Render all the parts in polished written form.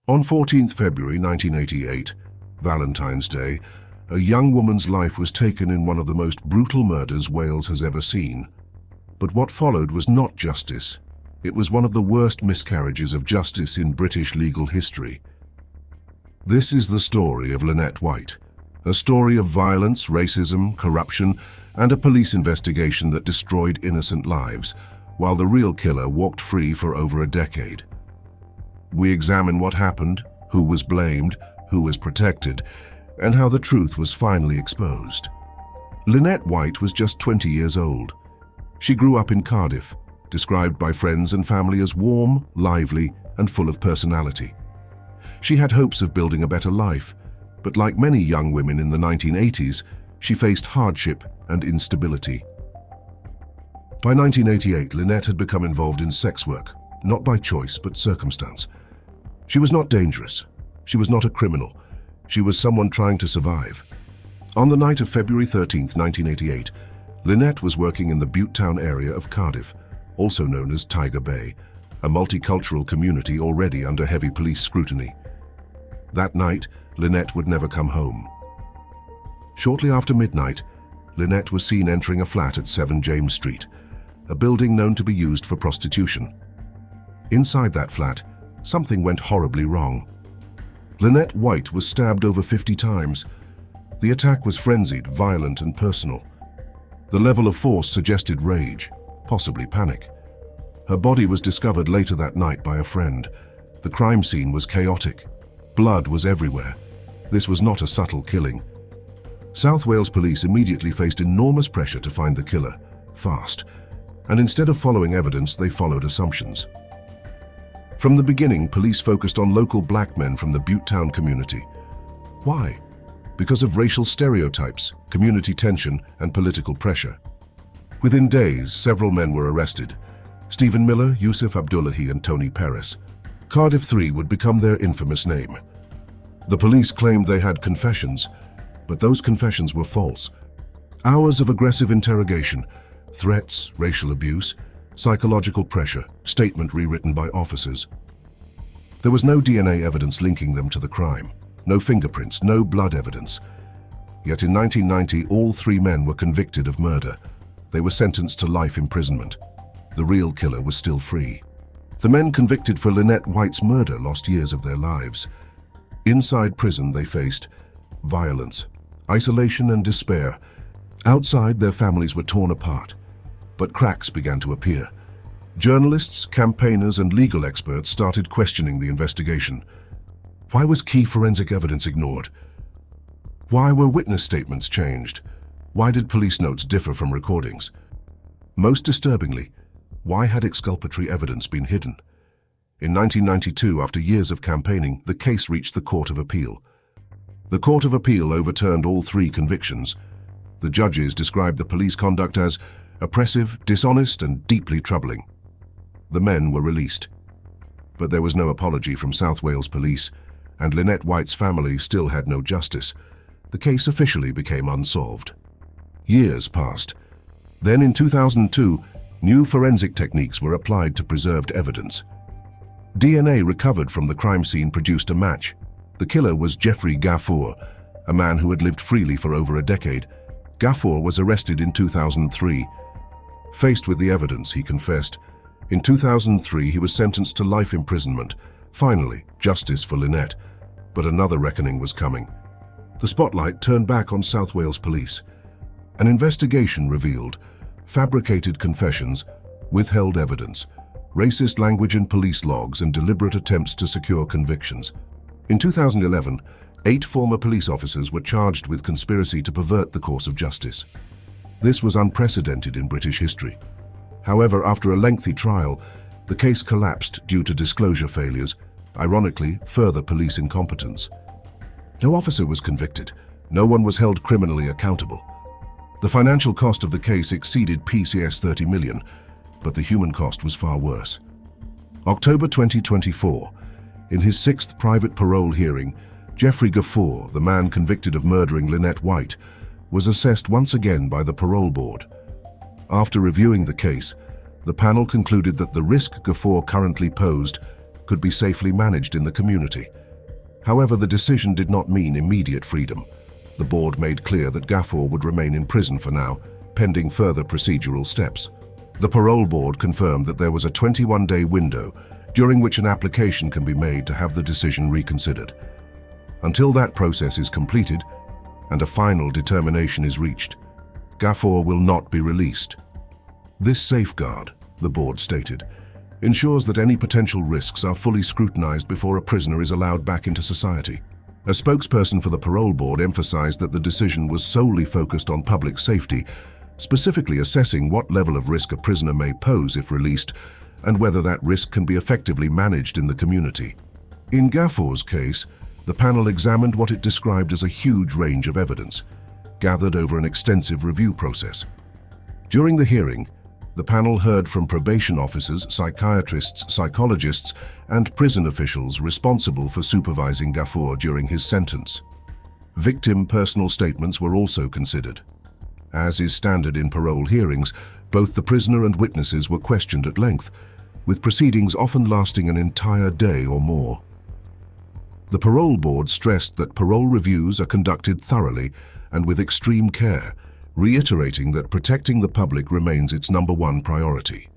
On 14th February 1988, Valentine's Day, a young woman's life was taken in one of the most brutal murders Wales has ever seen. But what followed was not justice. It was one of the worst miscarriages of justice in British legal history. This is the story of Lynette White, a story of violence, racism, corruption, and a police investigation that destroyed innocent lives, while the real killer walked free for over a decade. We examine what happened, who was blamed, who was protected, and how the truth was finally exposed. Lynette White was just 20 years old. She grew up in Cardiff, described by friends and family as warm, lively, and full of personality. She had hopes of building a better life, but like many young women in the 1980s, she faced hardship and instability. By 1988, Lynette had become involved in sex work, not by choice but circumstance. She was not dangerous. She was not a criminal. She was someone trying to survive. On the night of February 13, 1988, Lynette was working in the Bute Town area of Cardiff, also known as Tiger Bay, a multicultural community already under heavy police scrutiny. That night, Lynette would never come home. Shortly after midnight, Lynette was seen entering a flat at 7 James Street, a building known to be used for prostitution. Inside that flat, something went horribly wrong. Lynette White was stabbed over 50 times. The attack was frenzied, violent, and personal. The level of force suggested rage, possibly panic. Her body was discovered later that night by a friend. The crime scene was chaotic. Blood was everywhere. This was not a subtle killing. South Wales police immediately faced enormous pressure to find the killer, fast, and instead of following evidence, they followed assumptions. From the beginning, police focused on local black men from the Bute Town community. Why? Because of racial stereotypes, community tension, and political pressure. Within days, several men were arrested. Stephen Miller, Yusuf Abdullahi, and Tony Paris. Cardiff 3 would become their infamous name. The police claimed they had confessions, but those confessions were false. Hours of aggressive interrogation, threats, racial abuse, psychological pressure, statement rewritten by officers. There was no DNA evidence linking them to the crime, no fingerprints, no blood evidence. Yet in 1990, all 3 men were convicted of murder. They were sentenced to life imprisonment. The real killer was still free. The men convicted for Lynette White's murder lost years of their lives. Inside prison, they faced violence, isolation, and despair. Outside, their families were torn apart. But cracks began to appear. Journalists, campaigners, and legal experts started questioning the investigation. Why was key forensic evidence ignored? Why were witness statements changed? Why did police notes differ from recordings? Most disturbingly, why had exculpatory evidence been hidden? In 1992, after years of campaigning, the case reached the Court of Appeal. The Court of Appeal overturned all 3 convictions. The judges described the police conduct as oppressive, dishonest, and deeply troubling. The men were released. But there was no apology from South Wales police, and Lynette White's family still had no justice. The case officially became unsolved. Years passed. Then in 2002, new forensic techniques were applied to preserved evidence. DNA recovered from the crime scene produced a match. The killer was Jeffrey Gaffour, a man who had lived freely for over a decade. Gaffour was arrested in 2003. Faced with the evidence, he confessed. In 2003, he was sentenced to life imprisonment. Finally, justice for Lynette. But another reckoning was coming. The spotlight turned back on South Wales police. An investigation revealed fabricated confessions, withheld evidence, racist language in police logs, and deliberate attempts to secure convictions. In 2011, 8 former police officers were charged with conspiracy to pervert the course of justice. This was unprecedented in British history. However, after a lengthy trial, the case collapsed due to disclosure failures, ironically, further police incompetence. No officer was convicted. No one was held criminally accountable. The financial cost of the case exceeded PCS 30 million, but the human cost was far worse. October 2024, in his 6th private parole hearing, Jeffrey Gaffour, the man convicted of murdering Lynette White, was assessed once again by the parole board. After reviewing the case, the panel concluded that the risk Gaffour currently posed could be safely managed in the community. However, the decision did not mean immediate freedom. The board made clear that Gafour would remain in prison for now, pending further procedural steps. The parole board confirmed that there was a 21-day window during which an application can be made to have the decision reconsidered. Until that process is completed and a final determination is reached, Gafour will not be released. This safeguard, the board stated, ensures that any potential risks are fully scrutinized before a prisoner is allowed back into society. A spokesperson for the parole board emphasized that the decision was solely focused on public safety, specifically assessing what level of risk a prisoner may pose if released and whether that risk can be effectively managed in the community. In Gafour's case, the panel examined what it described as a huge range of evidence, gathered over an extensive review process. During the hearing, the panel heard from probation officers, psychiatrists, psychologists, and prison officials responsible for supervising Gafour during his sentence. Victim personal statements were also considered. As is standard in parole hearings, both the prisoner and witnesses were questioned at length, with proceedings often lasting an entire day or more. The parole board stressed that parole reviews are conducted thoroughly and with extreme care, reiterating that protecting the public remains its #1 priority.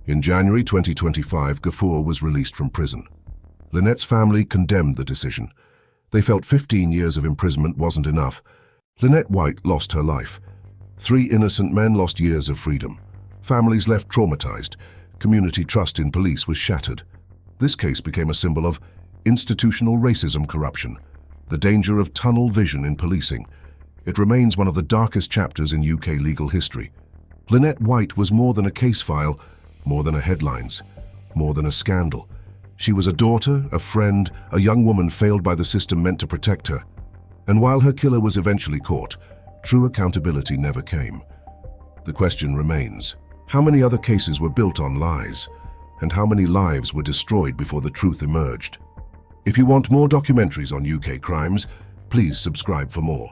In January 2025, Gafour was released from prison. Lynette's family condemned the decision. They felt 15 years of imprisonment wasn't enough. Lynette White lost her life. 3 innocent men lost years of freedom. Families left traumatized. Community trust in police was shattered. This case became a symbol of institutional racism corruption, the danger of tunnel vision in policing. It remains one of the darkest chapters in UK legal history. Lynette White was more than a case file, more than a headlines, more than a scandal. She was a daughter, a friend, a young woman failed by the system meant to protect her. And while her killer was eventually caught, true accountability never came. The question remains, how many other cases were built on lies? And how many lives were destroyed before the truth emerged? If you want more documentaries on UK crimes, please subscribe for more.